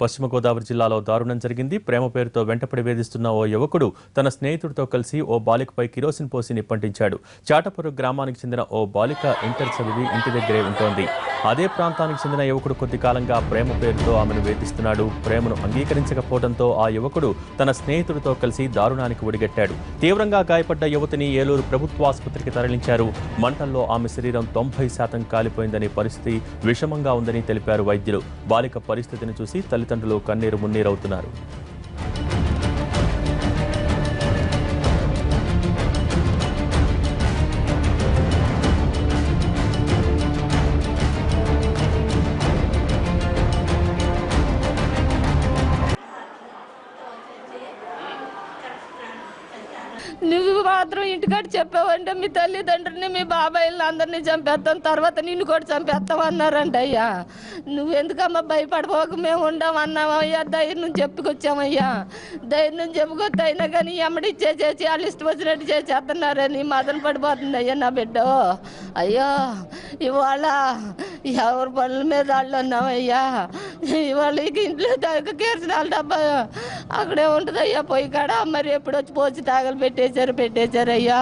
పశ్చిమ గోదావరి జిల్లాలో దారుణం జరిగింది. ప్రేమ పేరుతో వెంటపడి వేధిస్తున్న ఓ యువకుడు తన స్నేహితుడితో కలిసి ఓ బాలికపై కిరోసిన్ పోసి నిప్పంటించాడు. చాటపురు గ్రామానికి చెందిన ఓ బాలిక ఇంటర్ చదివి ఇంటి దగ్గరే ఉంటోంది. అదే ప్రాంతానికి చెందిన యువకుడు కొద్ది కాలంగా ప్రేమ పేరుతో ఆమెను వేధిస్తున్నాడు. ప్రేమను అంగీకరించకపోవడంతో ఆ యువకుడు తన స్నేహితుడితో కలిసి దారుణానికి ఒడిగట్టాడు. తీవ్రంగా గాయపడ్డ యువతిని ఏలూరు ప్రభుత్వ ఆసుపత్రికి తరలించారు. మంటల్లో ఆమె శరీరం 90% కాలిపోయిందని, పరిస్థితి విషమంగా ఉందని తెలిపారు వైద్యులు. బాలిక పరిస్థితిని చూసి తల్లిదండ్రులు కన్నీరు మున్నీరవుతున్నారు. నువ్వు మాత్రం ఇంటికాడ చెప్పావంటే మీ తల్లిదండ్రులని మీ బాబాయిల్ని అందరినీ చంపేస్తాం, తర్వాత నిన్ను కూడా చంపేస్తాం అన్నారంట. అయ్యా నువ్వెందుకమ్మా భయపడిపోక మేము ఉండమన్నామయ్యా, ధైర్యం చెప్పుకొచ్చామయ్యా. ధైర్యం చెప్పుకొస్తే అయినా కానీ ఎమ్మడిచ్చేసేసి వాళ్ళు ఇష్టం వచ్చినట్టు చేసేస్తున్నారని మదన పడిపోతుంది అయ్యా నా బిడ్డ. అయ్యో ఇవాళ ఎవరి పనుల మీద వాళ్ళు ఉన్నామయ్యా. ఇవాళ ఇంట్లో కేర్చినాల డబ్బా అక్కడే ఉంటుంది అయ్యా పొయ్యి కాడ. మరి ఎప్పుడు వచ్చి పోసి తాగలు పెట్టేశారు అయ్యా.